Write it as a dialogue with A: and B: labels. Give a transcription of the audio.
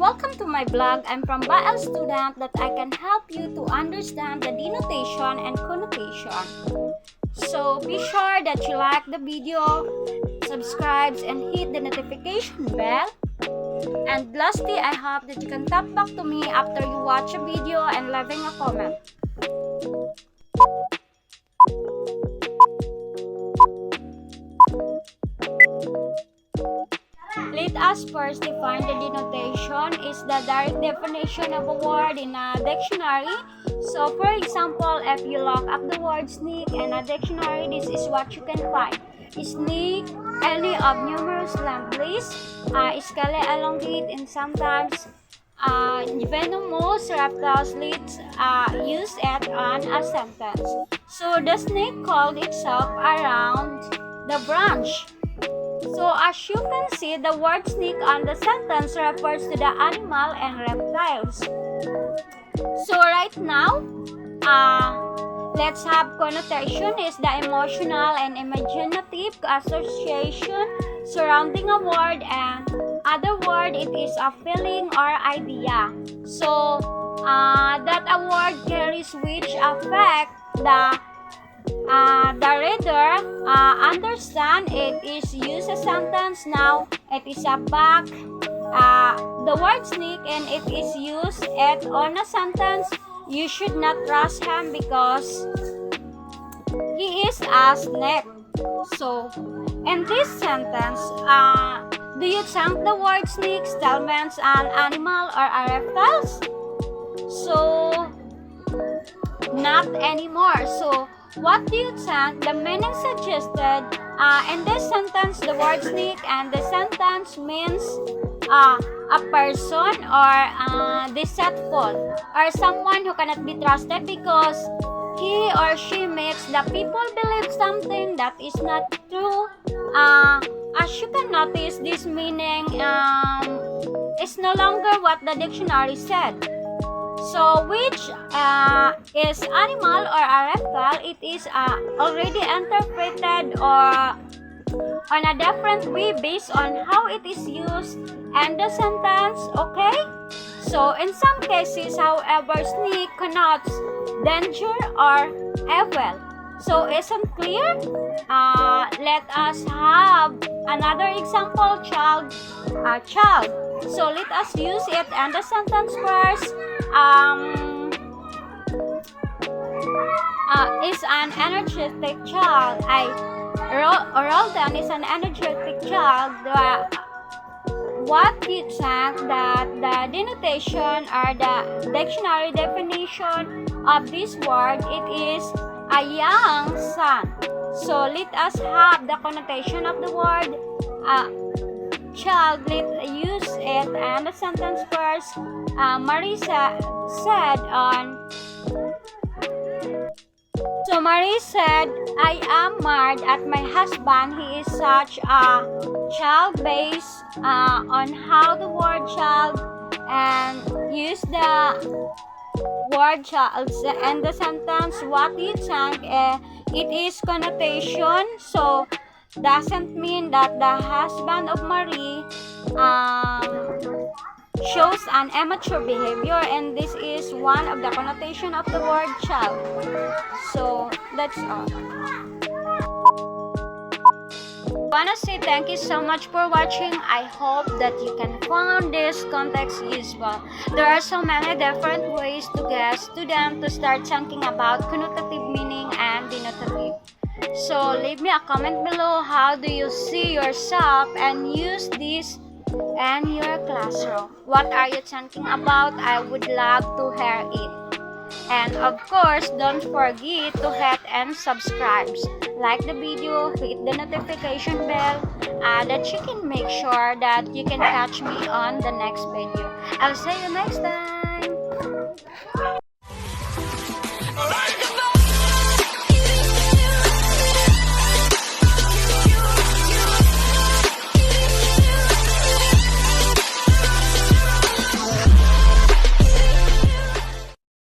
A: Welcome to my blog. I'm from Baal Student that I can help you to understand the denotation and connotation. So be sure that you like the video, subscribe and hit the notification bell. And lastly, I hope that you can tap back to me after you watch a video and leaving a comment. Let us first define the denotation is the direct definition of a word in a dictionary. So for example, if you look up the word snake in a dictionary, this is what you can find. Snake, any of numerous lampreys, scale elongate, and sometimes venomous reptiles use it on a sentence. So the snake called itself around the branch. So as you can see, the word snake on the sentence refers to the animal and reptiles. So right now, let's have connotation is the emotional and imaginative association surrounding a word, and other word it is a feeling or idea. So that a word carries which affect the reader understand it is used a sentence. Now it is a back the word snake and it is used it on a sentence. You should not trust him because he is a snake. So in this sentence, do you think the word snake still means an animal or a reptiles? So not anymore. So what do you think the meaning suggested in this sentence? The word snake and the sentence means a person or deceitful or someone who cannot be trusted because he or she makes the people believe something that is not true. As you can notice, this meaning is no longer what the dictionary said. So which is animal or a reptile, it is already interpreted or on a different way based on how it is used and the sentence, okay? So in some cases, however, snake connotes danger or evil. So isn't clear? Let us have another example, child. So let us use it and the sentence first. Is an energetic child. Roldan is an energetic child. What do you think that the denotation or the dictionary definition of this word? It is a young son. So let us have the connotation of the word child. Let's use it and the sentence first. Marisa said on. So Marie said, I am mad at my husband. He is such a child based on how the word child and use the word child and the sentence. What do you think? It is connotation. So doesn't mean that the husband of Marie shows an immature behavior, and this is one of the connotation of the word child. So that's all. I wanna say thank you so much for watching. I hope that you can find this context useful. There are so many different ways to get students to start thinking about connotative meaning and denotative. So leave me a comment below. How do you see yourself and use this in your classroom? What are you thinking about? I would love to hear it. And of course, don't forget to hit and subscribe. Like the video, hit the notification bell that you can make sure that you can catch me on the next video. I'll see you next time.